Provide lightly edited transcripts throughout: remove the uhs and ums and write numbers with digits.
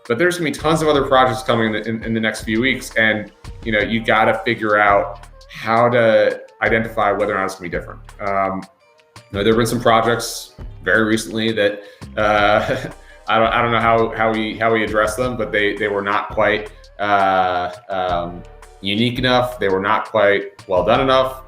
but there's gonna be tons of other projects coming in the next few weeks, and you got to figure out how to identify whether or not it's gonna be different. There have been some projects very recently that I don't know how we address them, but they were not quite unique enough. They were not quite well done enough.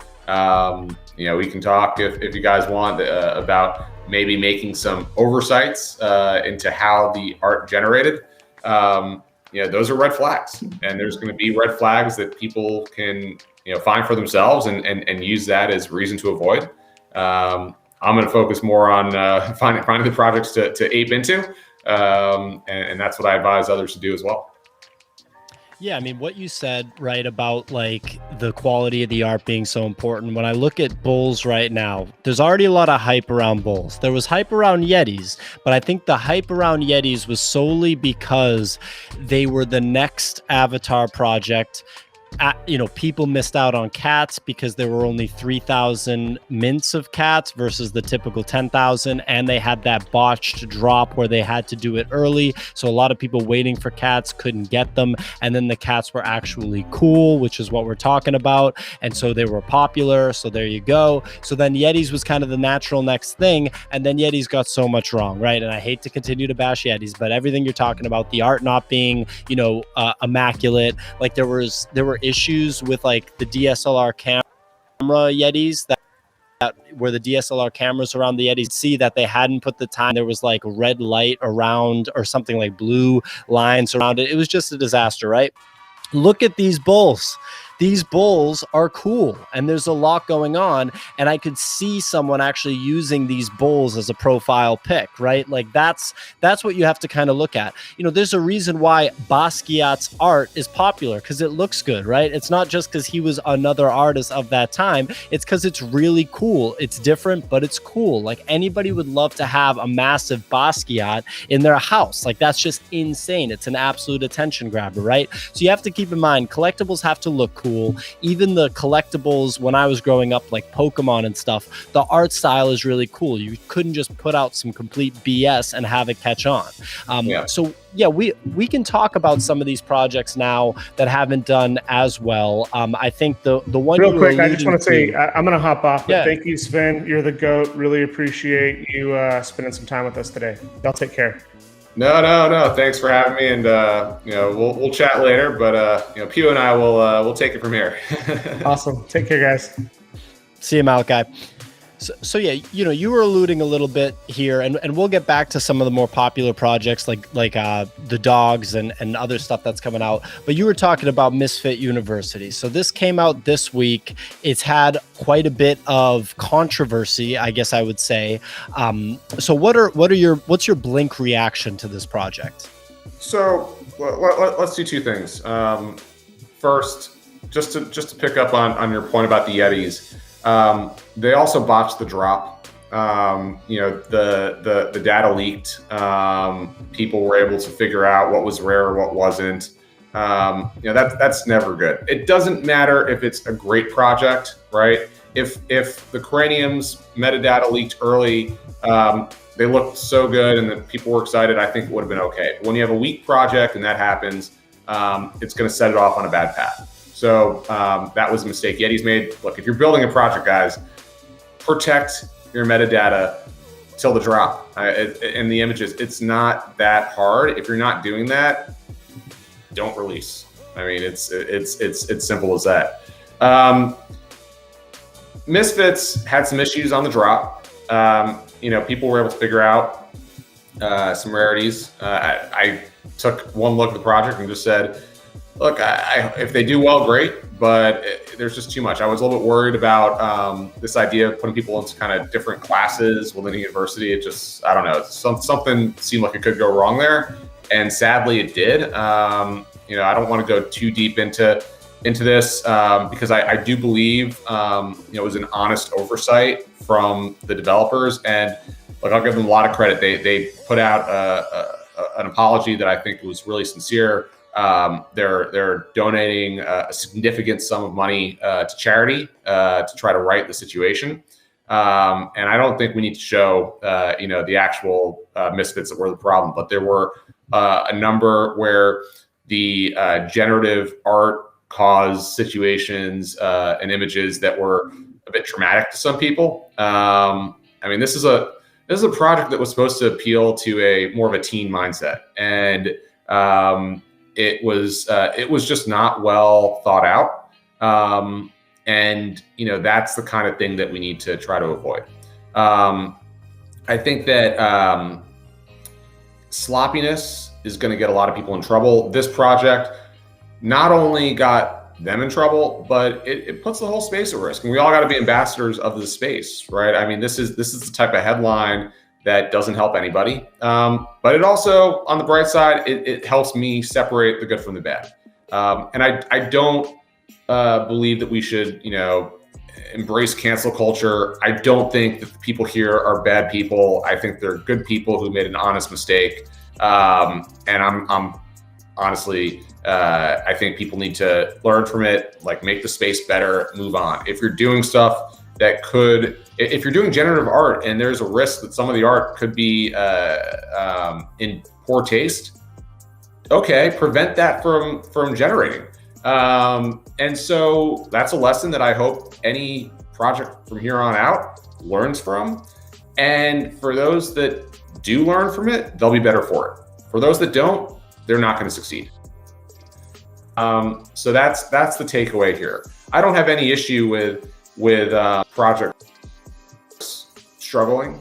We can talk if you guys want about maybe making some oversights into how the art generated. Those are red flags, and there's going to be red flags that people can find for themselves and use that as reason to avoid. I'm going to focus more on finding the projects to ape into, and that's what I advise others to do as well. Yeah, I mean, what you said, right, about like the quality of the art being so important. When I look at bulls right now, there's already a lot of hype around bulls. There was hype around Yetis, but I think the hype around Yetis was solely because they were the next avatar project. People missed out on cats because there were only 3,000 mints of cats versus the typical 10,000, and they had that botched drop where they had to do it early, so a lot of people waiting for cats couldn't get them, and then the cats were actually cool, which is what we're talking about, and so they were popular. So there you go. So then Yetis was kind of the natural next thing, and then Yetis got so much wrong, right? And I hate to continue to bash Yetis, but everything you're talking about, the art not being immaculate, like there were issues with like the DSLR camera Yetis that where the DSLR cameras around the Yetis, see that they hadn't put the time. There was like red light around or something, like blue lines around it. It was just a disaster, right? Look at these bulls. These bulls are cool, and there's a lot going on, and I could see someone actually using these bulls as a profile pic, right? Like that's what you have to kind of look at. There's a reason why Basquiat's art is popular, because it looks good, right? It's not just because he was another artist of that time. It's because it's really cool. It's different, but it's cool. Like anybody would love to have a massive Basquiat in their house. Like that's just insane. It's an absolute attention grabber, right? So you have to keep in mind, collectibles have to look cool. Even the collectibles when I was growing up, like Pokemon and stuff, the art style is really cool. You couldn't just put out some complete BS and have it catch on. So yeah, we can talk about some of these projects now that haven't done as well. I think the one real quick, I just want to say I'm going to hop off, but thank you, Sven. You're the GOAT. Really appreciate you spending some time with us today. Y'all take care. No. Thanks for having me, and we'll chat later. But Pio and I will take it from here. Awesome. Take care, guys. See you, Malachi. So yeah, you were alluding a little bit here, and we'll get back to some of the more popular projects like the dogs and other stuff that's coming out. But you were talking about Misfit University. So this came out this week. It's had quite a bit of controversy, I guess I would say. So what's your blink reaction to this project? So let's do two things. First, just to pick up on your point about the Yetis. They also botched the drop. The data leaked. People were able to figure out what was rare, what wasn't. That's never good. It doesn't matter if it's a great project, right? If the craniums metadata leaked early, they looked so good and the people were excited, I think it would have been okay. When you have a weak project and that happens, it's going to set it off on a bad path. So that was a mistake Yeti's made. Look, if you're building a project, guys, protect your metadata till the drop and the images. It's not that hard. If you're not doing that, don't release. I mean, it's simple as that. Misfits had some issues on the drop. People were able to figure out some rarities. I took one look at the project and just said, look, if they do well, great, but there's just too much. I was a little bit worried about this idea of putting people into kind of different classes within a university. It just, I don't know, something seemed like it could go wrong there, and sadly it did. I don't want to go too deep into this because I do believe it was an honest oversight from the developers, and look, I'll give them a lot of credit. They put out an apology that I think was really sincere. They're donating a significant sum of money to charity to try to right the situation. And I don't think we need to show, the actual misfits that were the problem, but there were a number where the generative art caused situations and images that were a bit traumatic to some people. I mean, this is a project that was supposed to appeal to a more of a teen mindset, and it was just not well thought out. And that's the kind of thing that we need to try to avoid. I think that sloppiness is going to get a lot of people in trouble. This project not only got them in trouble, but it puts the whole space at risk. And we all got to be ambassadors of the space, right? I mean, this is the type of headline that doesn't help anybody. But it also, on the bright side, it helps me separate the good from the bad. And I don't believe that we should, embrace cancel culture. I don't think that the people here are bad people. I think they're good people who made an honest mistake. And I'm honestly, I think people need to learn from it, like make the space better, move on. If you're doing stuff that if you're doing generative art and there's a risk that some of the art could be in poor taste, okay, prevent that from generating. And so that's a lesson that I hope any project from here on out learns from. And for those that do learn from it, they'll be better for it. For those that don't, they're not going to succeed. So that's the takeaway here. I don't have any issue with projects struggling,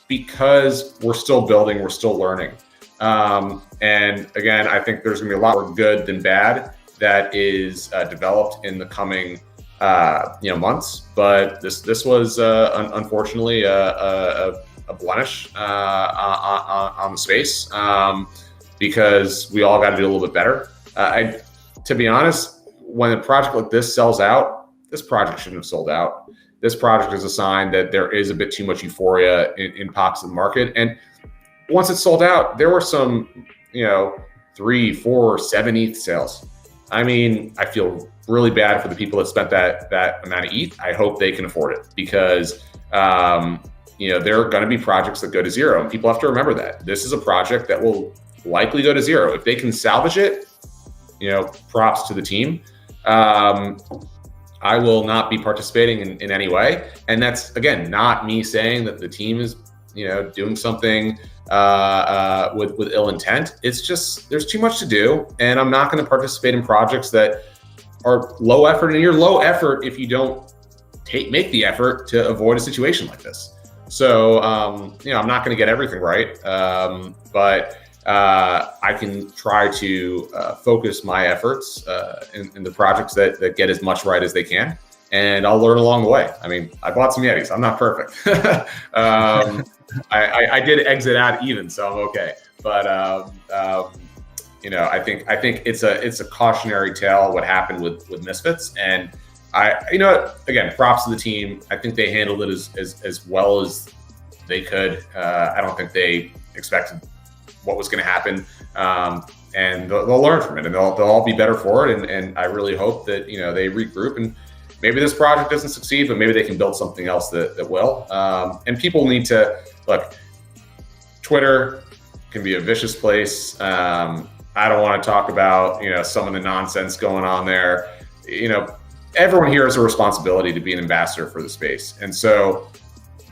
because we're still building, we're still learning. And again, I think there's gonna be a lot more good than bad that is developed in the coming months. But this was unfortunately a blemish on the space, because we all got to do a little bit better. To be honest, when a project like this sells out, this project shouldn't have sold out. This project is a sign that there is a bit too much euphoria in pockets of the market. And once it's sold out, there were some, 3, 4, 7 ETH sales. I mean, I feel really bad for the people that spent that amount of ETH. I hope they can afford it, because there are going to be projects that go to zero, and people have to remember that this is a project that will likely go to zero. If they can salvage it, props to the team. I will not be participating in any way. And that's, again, not me saying that the team is, doing something with ill intent. It's just, there's too much to do. And I'm not going to participate in projects that are low effort. And you're low effort if you don't make the effort to avoid a situation like this. So, I'm not going to get everything right. But I can try to focus my efforts in the projects that get as much right as they can, and I'll learn along the way. I mean, I bought some Yetis. I'm not perfect. I did exit out even, so I'm okay. But I think it's a cautionary tale what happened with Misfits, and again, props to the team. I think they handled it as well as they could. I don't think they expected what was going to happen, and they'll learn from it, and they'll all be better for it. And I really hope that they regroup, and maybe this project doesn't succeed, but maybe they can build something else that will. And people need to look. Twitter can be a vicious place. I don't want to talk about some of the nonsense going on there. Everyone here has a responsibility to be an ambassador for the space, and so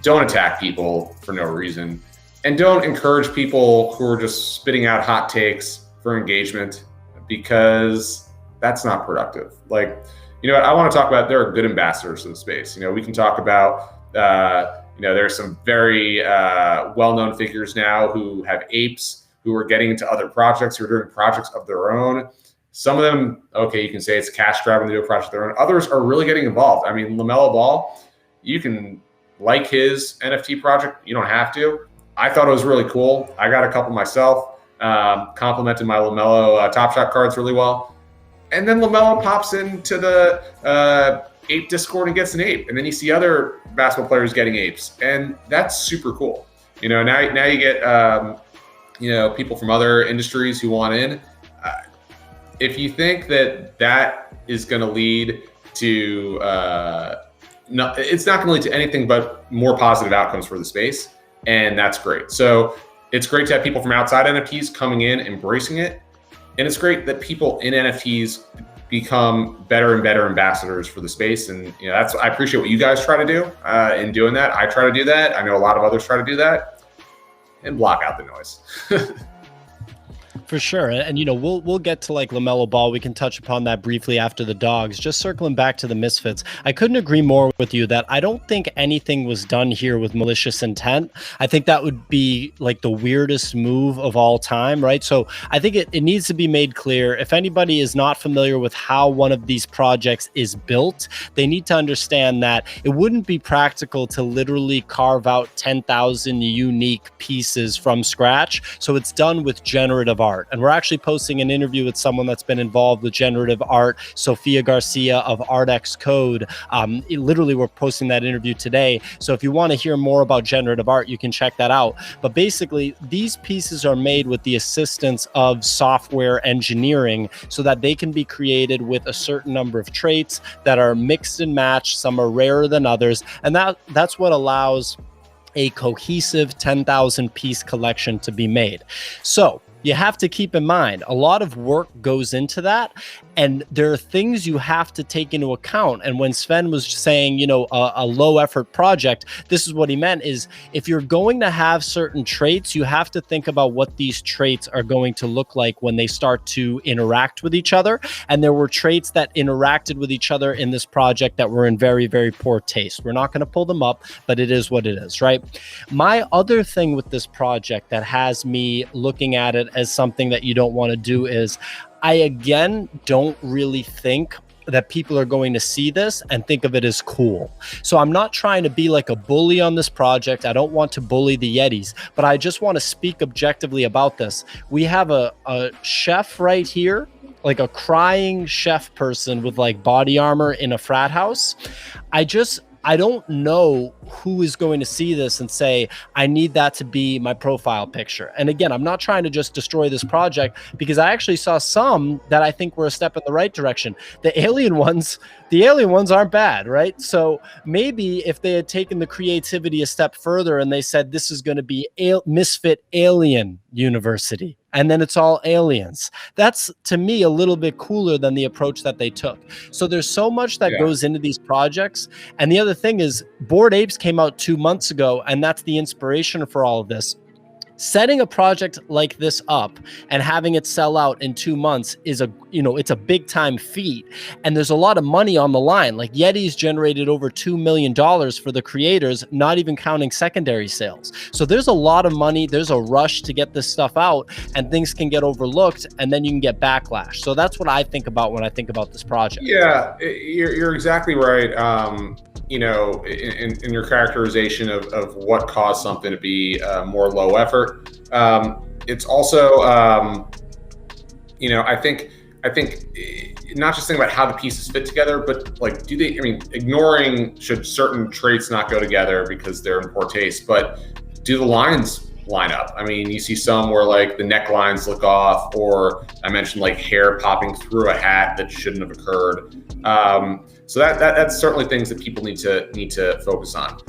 don't attack people for no reason. And don't encourage people who are just spitting out hot takes for engagement, because that's not productive. Like, I want to talk about, there are good ambassadors in the space. We can talk about, there's some very well-known figures now who have apes, who are getting into other projects, who are doing projects of their own. Some of them, okay, you can say it's cash grab and they do a project of their own. Others are really getting involved. I mean, LaMelo Ball, you can like his NFT project. You don't have to. I thought it was really cool. I got a couple myself, complimented my LaMelo Top Shot cards really well. And then LaMelo pops into the ape Discord and gets an ape. And then you see other basketball players getting apes. And that's super cool. Now you get, people from other industries who want in. If you think that is going to lead to, it's not going to lead to anything but more positive outcomes for the space. And that's great. So it's great to have people from outside NFTs coming in, embracing it. And it's great that people in NFTs become better and better ambassadors for the space. And I appreciate what you guys try to do in doing that. I try to do that. I know a lot of others try to do that, and block out the noise. For sure. And we'll get to like LaMelo Ball. We can touch upon that briefly after the dogs. Just circling back to the Misfits, I couldn't agree more with you that I don't think anything was done here with malicious intent. I think that would be like the weirdest move of all time, right? So I think it needs to be made clear. If anybody is not familiar with how one of these projects is built, they need to understand that it wouldn't be practical to literally carve out 10,000 unique pieces from scratch. So it's done with generative art. And we're actually posting an interview with someone that's been involved with generative art, Sophia Garcia of ArtX Code. Literally, we're posting that interview today. So if you want to hear more about generative art, you can check that out. But basically, these pieces are made with the assistance of software engineering so that they can be created with a certain number of traits that are mixed and matched. Some are rarer than others. And that's what allows a cohesive 10,000 piece collection to be made. So you have to keep in mind, a lot of work goes into that, and there are things you have to take into account. And when Sven was saying, a low effort project, this is what he meant is if you're going to have certain traits, you have to think about what these traits are going to look like when they start to interact with each other. And there were traits that interacted with each other in this project that were in very, very poor taste. We're not going to pull them up, but it is what it is, right? My other thing with this project that has me looking at it as something that you don't want to do is I, again, don't really think that people are going to see this and think of it as cool. So I'm not trying to be like a bully on this project. I don't want to bully the Yetis, but I just want to speak objectively about this. We have a chef right here, like a crying chef person with like body armor in a frat house. I don't know who is going to see this and say, I need that to be my profile picture. And again, I'm not trying to just destroy this project, because I actually saw some that I think were a step in the right direction. The alien ones aren't bad, right? So maybe if they had taken the creativity a step further and they said, this is going to be Misfit Alien University, and then it's all aliens. That's, to me, a little bit cooler than the approach that they took. So there's so much that goes into these projects. And the other thing is, Bored Apes came out 2 months ago, and that's the inspiration for all of this. Setting a project like this up and having it sell out in 2 months is it's a big time feat. And there's a lot of money on the line. Like Yeti's generated over $2 million for the creators, not even counting secondary sales. So there's a lot of money. There's a rush to get this stuff out, and things can get overlooked, and then you can get backlash. So that's what I think about when I think about this project. Yeah, you're exactly right. In your characterization of what caused something to be more low effort. It's also, I think not just think about how the pieces fit together, but like, ignoring should certain traits not go together because they're in poor taste, but do the lines line up? You see some where like the necklines look off, or I mentioned like hair popping through a hat that shouldn't have occurred. So that's certainly things that people need to focus on.